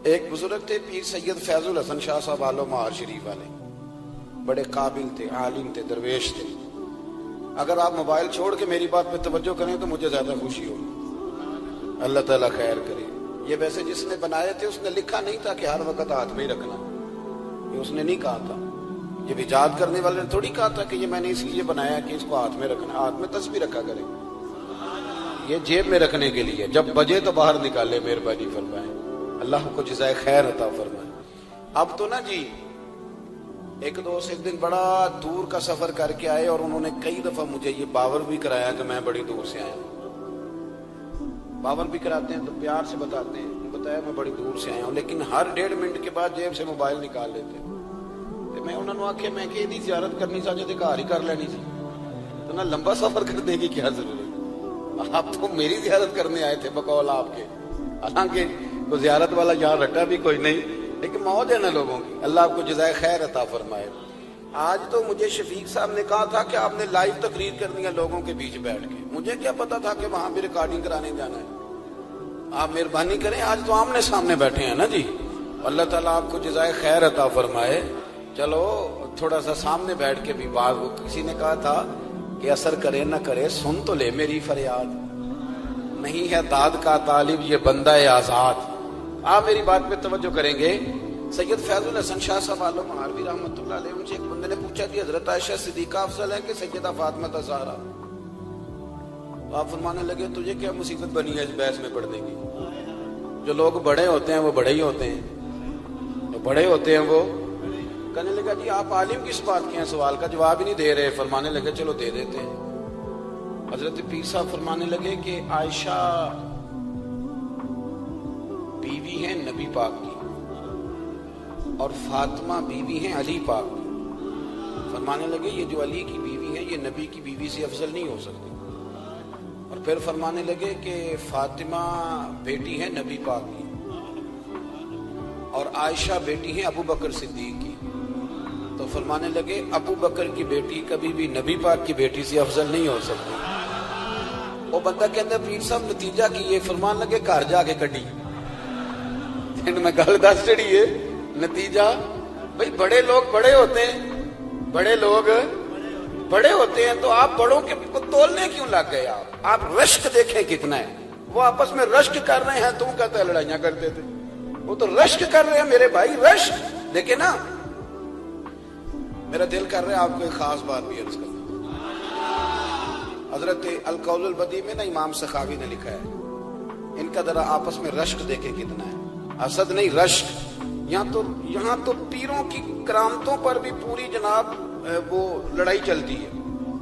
ایک بزرگ تھے پیر سید فیض الحسن شاہ صاحب آلو مہار شریف والے، بڑے قابل تھے، عالم تھے، درویش تھے۔ اگر آپ موبائل چھوڑ کے میری بات پہ توجہ کریں تو مجھے زیادہ خوشی ہوگی، اللہ تعالیٰ خیر کرے۔ یہ ویسے جس نے بنائے تھے اس نے لکھا نہیں تھا کہ ہر وقت ہاتھ میں ہی رکھنا، یہ اس نے نہیں کہا تھا۔ یہ ایجاد کرنے والے نے تھوڑی کہا تھا کہ یہ میں نے اس لیے بنایا کہ اس کو ہاتھ میں رکھنا، ہاتھ میں تسبیح رکھا کرے، یہ جیب میں رکھنے کے لیے، جب بجے تو باہر نکالے، مہربانی فرمائیں، اللہ کو جزائے خیر عطا فرمائے۔ اب تو نا جی ایک دوست ایک دن بڑا دور کا سفر کر کے آئے اور انہوں نے کئی دفعہ مجھے یہ باور بھی کرایا کہ میں بڑی دور سے آیا ہوں۔ باور بھی کراتے ہیں تو پیار سے بتاتے ہیں، بتایا میں بڑی دور سے آیا ہوں، لیکن ہر 1.5 منٹ کے بعد جیب سے موبائل نکال لیتے ہیں۔ تو میں انہوں نے آخیا میں کہ یہ زیارت کرنی چاہیے تو گھر ہی کر لینی سی، تو نہ لمبا سفر کرنے کی کیا ضرورت، آپ تو میری زیارت کرنے آئے تھے بقول آپ کے، حالانکہ وہ زیارت والا یہاں رٹا بھی کوئی نہیں، لیکن موج ہے نا لوگوں کی، اللہ آپ کو جزائے خیر عطا فرمائے۔ آج تو مجھے شفیق صاحب نے کہا تھا کہ آپ نے لائیو تقریر کرنی ہے لوگوں کے بیچ بیٹھ کے، مجھے کیا پتا تھا کہ وہاں بھی ریکارڈنگ کرانے جانا ہے۔ آپ مہربانی کریں، آج تو آمنے سامنے بیٹھے ہیں نا جی، اللہ تعالیٰ آپ کو جزائے خیر عطا فرمائے۔ چلو تھوڑا سا سامنے بیٹھ کے بھی بات، کسی نے کہا تھا کہ اثر کرے نہ کرے سن تو لے میری فریاد، نہیں ہے داد کا طالب یہ بندہ آزاد۔ آپ میری بات پہ توجہ کریں گے، سید فیض الحسن شاہ صاحب آلو مہاروی رحمۃ اللہ علیہ، ان سے ایک بندے نے پوچھا کہ حضرت عائشہ صدیقہ افضل ہے کہ سیدہ فاطمہ زہرا؟ آپ فرمانے لگے تجھے کیا مصیبت بنی ہے اس بحث میں پڑھنے کی، جو لوگ بڑے ہوتے ہیں وہ بڑے ہی ہوتے ہیں، جو بڑے ہوتے ہیں وہ۔ کہنے لگا جی آپ عالم کس بات کے ہیں، سوال کا جواب ہی نہیں دے رہے۔ فرمانے لگے چلو دے دیتے ہیں۔ حضرت پیر صاحب فرمانے لگے کہ عائشہ بیوی ہیں نبی پاک کی اور فاطمہ بیوی ہیں علی پاک کی۔ فرمانے لگے یہ جو علی کی بیوی ہے یہ نبی کی بیوی سے افضل نہیں ہو سکتی۔ اور پھر فرمانے لگے کہ فاطمہ بیٹی ہے نبی پاک کی اور عائشہ بیٹی ہے ابو بکر صدیق کی۔ تو فرمانے لگے ابو بکر کی بیٹی کبھی بھی نبی پاک کی بیٹی سے افضل نہیں ہو سکتی۔ وہ بندہ کہتا ہے پیر صاحب نتیجہ کی یہ، فرمان لگے گھر جا کے کڈی میں گل دس چڑی ہے نتیجہ۔ بھئی بڑے لوگ بڑے ہوتے ہیں، بڑے لوگ بڑے ہوتے ہیں تو آپ بڑوں کے کو تولنے کیوں لگ گئے؟ آپ رشک دیکھیں کتنا ہے، وہ آپس میں رشک کر رہے ہیں، تم کہتا ہے لڑائیاں کرتے تھے، وہ تو رشک کر رہے ہیں میرے بھائی، رشک دیکھیں نا۔ میرا دل کر رہا ہے آپ کو ایک خاص بات بھی عرض کروں۔ حضرت القول البدیع میں نا امام سخاوی نے لکھا ہے، ان کا ذرا آپس میں رشک دیکھیں کتنا ہے، حسد نہیں رشک۔ یہاں تو پیروں کی کرامتوں پر بھی پوری جناب وہ لڑائی چلتی ہے،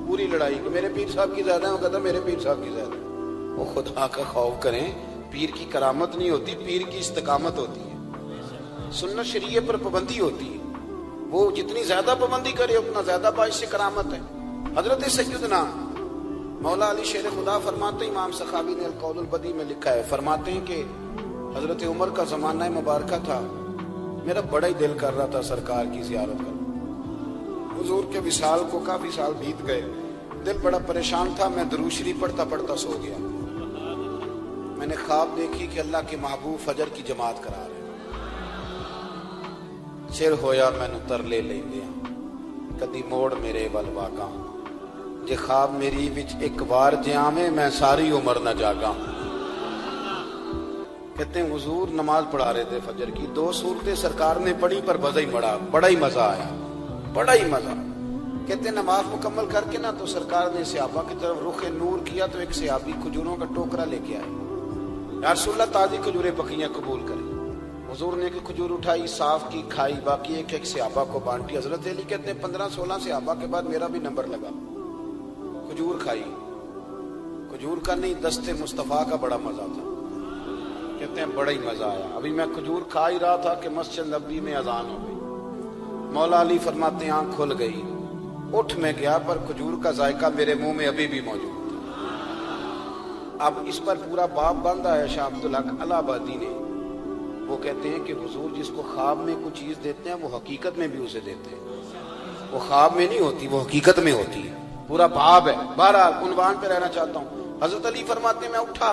پوری لڑائی کہ میرے پیر صاحب کی زیادہ ہے، وہ کہتا میرے پیر صاحب کی زیادہ ہے۔ وہ خدا کا خوف کریں، پیر کی کرامت نہیں ہوتی، پیر کی استقامت ہوتی ہے، سنت شریعت پر پابندی ہوتی ہے، وہ جتنی زیادہ پابندی کرے اتنا زیادہ باعث سے کرامت ہے۔ حضرت سیدنا مولا علی شیر خدا فرماتے ہیں، امام سخاوی نے القول البدیع میں لکھا ہے، فرماتے ہیں کہ حضرت عمر کا زمانہ مبارکہ تھا، میرا بڑا ہی دل کر رہا تھا سرکار کی زیارت کا، حضور کے وصال کو کافی سال بیت گئے، دل بڑا پریشان تھا، میں درود شریف پڑھتا پڑھتا سو گیا۔ میں نے خواب دیکھی کہ اللہ کے محبوب فجر کی جماعت کرا رہے، چر ہویا مینوں ترلے لیندیاں کدی موڑ میرے ول واگاں، جے خواب میری وچ ایک بار جے آویں میں ساری عمر نہ جاگاں۔ کہتے ہیں حضور نماز پڑھا رہے تھے فجر کی، 2 سورتیں سرکار نے پڑھی پر بڑا ہی مزہ آیا، بڑا ہی مزہ۔ کہتے ہیں نماز مکمل کر کے نا تو سرکار نے صحابہ کی طرف رخ نور کیا تو ایک صحابی کھجوروں کا ٹوکرا لے کے آئے، یا رسول اللہ تازی کھجوریں پکیاں قبول کریں۔ حضور نے ایک کھجور اٹھائی، صاف کی، کھائی، باقی ایک ایک صحابہ کو بانٹی۔ حضرت علی کہتے ہیں 15-16 صحابہ کے بعد میرا بھی نمبر لگا، کھجور کھائی، کھجور کا نہیں دستے مصطفیٰ کا بڑا مزہ تھا۔ کہتے ہیں بڑا ہی مزہ آیا، ابھی میں کھجور کھا ہی رہا تھا کہ مسجد نبوی میں اذان ہو گئی۔ مولا علی فرماتے ہیں آنکھ کھل گئی، اٹھ میں گیا پر کھجور کا ذائقہ میرے منہ میں ابھی بھی موجود تھا۔ اب اس پر پورا باب بند آیا شاہ عبدالحق الہ آبادی نے، وہ کہتے ہیں کہ حضور جس کو خواب میں کوئی چیز دیتے ہیں وہ حقیقت میں بھی اسے دیتے ہیں، وہ خواب میں نہیں ہوتی، وہ حقیقت میں ہوتی ہے، پورا باب ہے۔ بہرحال عنوان پہ رہنا چاہتا ہوں، حضرت علی فرماتے ہیں میں اٹھا،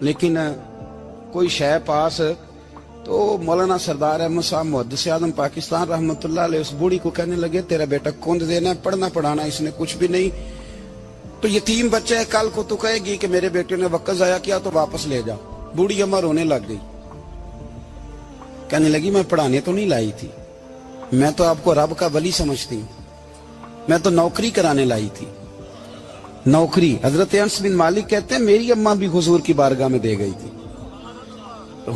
لیکن کوئی شے پاس تو مولانا سردار احمد صاحب محدث اعظم پاکستان رحمۃ اللہ علیہ اس بوڑھی کو کہنے لگے تیرا بیٹا کند دینا ہے، پڑھنا پڑھانا اس نے کچھ بھی نہیں، تو یتیم بچہ ہے، کل کو تو کہے گی کہ میرے بیٹے نے وقت ضائع کیا تو واپس لے جا۔ بوڑھی اماں رونے لگ گئی، کہنے لگی میں پڑھانے تو نہیں لائی تھی، میں تو آپ کو رب کا ولی سمجھتی ہوں، میں تو نوکری کرانے لائی تھی، نوکری۔ حضرت انس بن مالک کہتے ہیں میری اماں بھی حضور کی بارگاہ میں دے گئی تھی،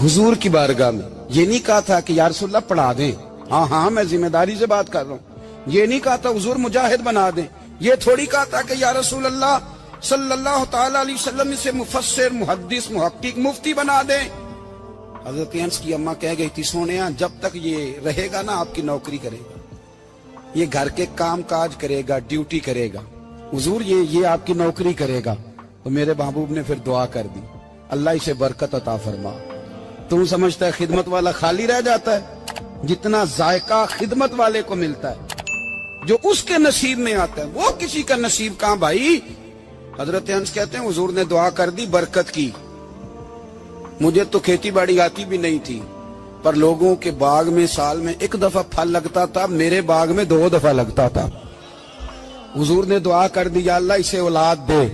حضور کی بارگاہ میں یہ نہیں کہا تھا کہ یا رسول اللہ پڑھا دیں، ہاں میں ذمہ داری سے بات کر رہا ہوں، یہ نہیں کہا تھا حضور مجاہد بنا دیں، یہ تھوڑی کہا تھا کہ یا رسول اللہ صلی اللہ تعالی علیہ وسلم سے مفسر محدث محقق مفتی بنا دیں۔ حضرت انس کی اماں کہہ گئی تھی سونیا جب تک یہ رہے گا نا آپ کی نوکری کرے گا، یہ گھر کے کام کاج کرے گا، ڈیوٹی کرے گا، حضور یہ آپ کی نوکری کرے گا۔ تو میرے محبوب نے پھر دعا کر دی اللہ اسے برکت عطا فرما۔ تم سمجھتا ہے خدمت والا خالی رہ جاتا ہے؟ جتنا ذائقہ خدمت والے کو ملتا ہے، جو اس کے نصیب میں آتا ہے، وہ کسی کا نصیب کہاں بھائی۔ حضرت انس کہتے ہیں حضور نے دعا کر دی، برکت کی۔ مجھے تو کھیتی باڑی آتی بھی نہیں تھی، پر لوگوں کے باغ میں سال میں ایک دفعہ پھل لگتا تھا، میرے باغ میں 2 دفعہ لگتا تھا۔ حضور نے دعا کر دی یا اللہ اسے اولاد دے۔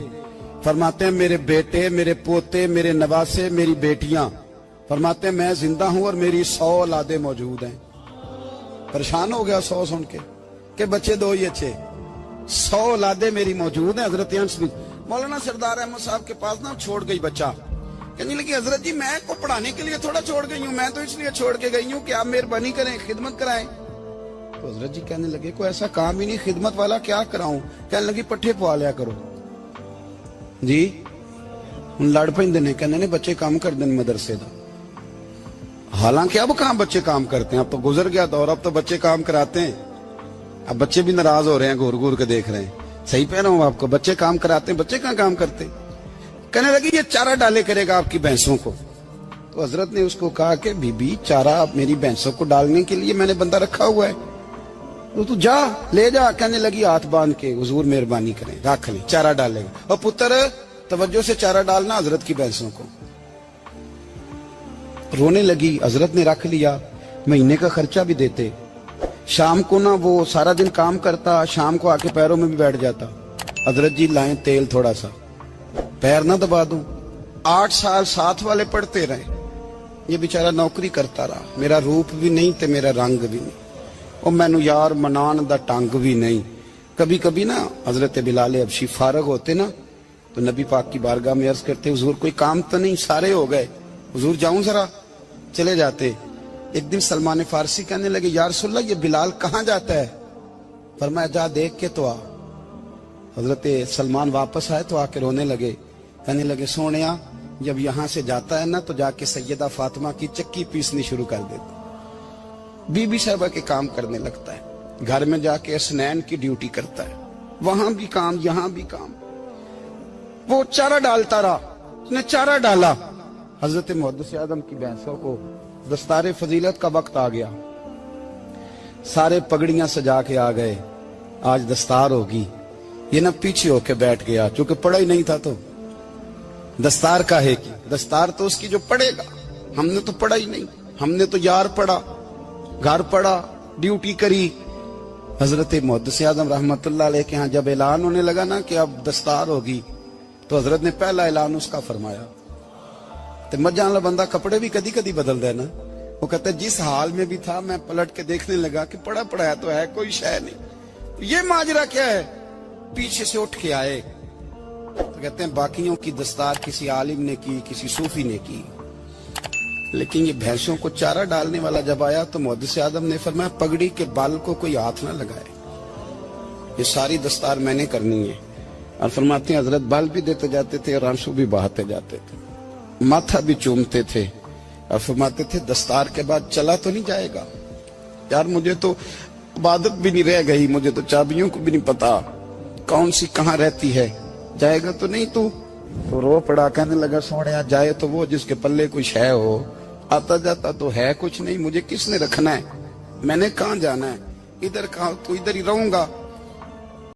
فرماتے ہیں میرے بیٹے، میرے پوتے، میرے نواسے، میری بیٹیاں، فرماتے ہیں میں زندہ ہوں اور میری 100 اولادیں موجود ہیں۔ پریشان ہو گیا 100 سن کے کہ بچے 2 ہی اچھے، 100 اولادیں میری موجود ہیں۔ حضرت انس بھی مولانا سردار احمد صاحب کے پاس نہ چھوڑ گئی بچہ، کہنے لگی حضرت جی میں کو پڑھانے کے لیے تھوڑا چھوڑ گئی ہوں، میں تو اس لیے چھوڑ کے گئی ہوں کہ آپ مہربانی کریں خدمت کرائیں۔ تو حضرت جی کہنے لگے کوئی ایسا کام ہی نہیں، خدمت والا کیا کراؤں؟ کہنے لگی پٹھے پوا لیا کرو جی۔ ہن لڑ پیندے نے، کہنے نے بچے کام کر دیں مدرسے دا، حالانکہ اب کہاں بچے کام کرتے ہیں، اب تو گزر گیا دور، اب تو بچے کام کراتے ہیں۔ اب بچے بھی ناراض ہو رہے ہیں، گور گور کے دیکھ رہے ہیں، صحیح پہ رہا ہوں آپ کو، بچے کام کراتے ہیں، بچے کہاں کام کرتے۔ کہنے لگی یہ چارہ ڈالے کرے گا آپ کی بھینسوں کو۔ تو حضرت نے اس کو کہا کہ بی بی چارہ میری بھینسوں کو ڈالنے کے لیے میں نے بندہ رکھا ہوا ہے، تو جا لے جا۔ کہنے لگی ہاتھ باندھ کے حضور مہربانی کریں رکھ لیں، چارہ ڈالے گا۔ اور پتر توجہ سے چارہ ڈالنا حضرت کی بھینسوں کو۔ رونے لگی، حضرت نے رکھ لیا، مہینے کا خرچہ بھی دیتے۔ شام کو نا وہ سارا دن کام کرتا، شام کو آ کے پیروں میں بھی بیٹھ جاتا، حضرت جی لائیں تیل تھوڑا سا، پیر نہ دبا دوں۔ 8 سال ساتھ والے پڑھتے رہے، یہ بیچارہ نوکری کرتا رہا، میرا روپ بھی نہیں تے میرا رنگ بھی نہیں، اور مینو یار منان دا ٹنگ بھی نہیں۔ کبھی کبھی نا حضرت بلال حبشی فارغ ہوتے نا تو نبی پاک کی بارگاہ میں عرض کرتے حضور کوئی کام تو نہیں، سارے ہو گئے، حضور جاؤں ذرا، چلے جاتے۔ ایک دن سلمان فارسی کہنے لگے یا رسول اللہ یہ بلال کہاں جاتا ہے؟ فرمایا جا دیکھ کے تو آ۔ حضرت سلمان واپس آئے تو آ کے رونے لگے، کہنے لگے سونیا جب یہاں سے جاتا ہے نا تو جا کے سیدہ فاطمہ کی چکی پیسنی شروع کر دیتا، بی بی صاحبہ کے کام کرنے لگتا ہے، گھر میں جا کے اسنین کی ڈیوٹی کرتا ہے، وہاں بھی کام یہاں بھی کام۔ وہ چارہ ڈالتا رہا، اس نے چارہ ڈالا۔ حضرت محدث اعظم کی بھینسوں کو دستار فضیلت کا وقت آ گیا، سارے پگڑیاں سجا کے آ گئے، آج دستار ہوگی۔ یہ نہ پیچھے ہو کے بیٹھ گیا، چونکہ پڑھا ہی نہیں تھا تو دستار کاہے کی، دستار تو اس کی جو پڑھے گا، ہم نے تو پڑھا ہی نہیں، ہم نے تو یار پڑھا، گھر پڑھا، ڈیوٹی کری۔ حضرت محدث اعظم رحمت اللہ علیہ کے ہاں جب اعلان ہونے لگا نا کہ اب دستار ہوگی تو حضرت نے پہلا اعلان اس کا فرمایا۔ تو مجھے والا بندہ کپڑے بھی کدی کدی بدل دے نا، وہ کہتا ہے جس حال میں بھی تھا میں پلٹ کے دیکھنے لگا کہ پڑھا پڑھایا تو ہے، کوئی شے نہیں، یہ ماجرا کیا ہے؟ پیچھے سے اٹھ کے آئے تو کہتے ہیں باقیوں کی دستار کسی عالم نے کی، کسی صوفی نے کی، لیکن یہ بھینسوں کو چارہ ڈالنے والا جب آیا تو محدث اعظم نے فرمایا پگڑی کے بال کو کوئی ہاتھ نہ لگائے، یہ ساری دستار میں نے کرنی ہے۔ اور فرماتے ہیں حضرت بال بھی دیتے جاتے تھے اور آنسو بھی بہاتے جاتے تھے، ماتھا بھی چومتے تھے، اور فرماتے تھے دستار کے بعد چلا تو نہیں جائے گا یار، مجھے تو عبادت بھی نہیں رہ گئی، مجھے تو چابیوں کو بھی نہیں پتا کون سی کہاں رہتی ہے، جائے گا تو نہیں تو رو پڑا، کہنے لگا سونیا جائے تو وہ جس کے پلے کچھ ہے ہو، آتا جاتا تو ہے کچھ نہیں، مجھے کس نے رکھنا ہے، میں نے کہاں جانا ہے، ادھر کہاں تو ادھر ہی رہوں گا۔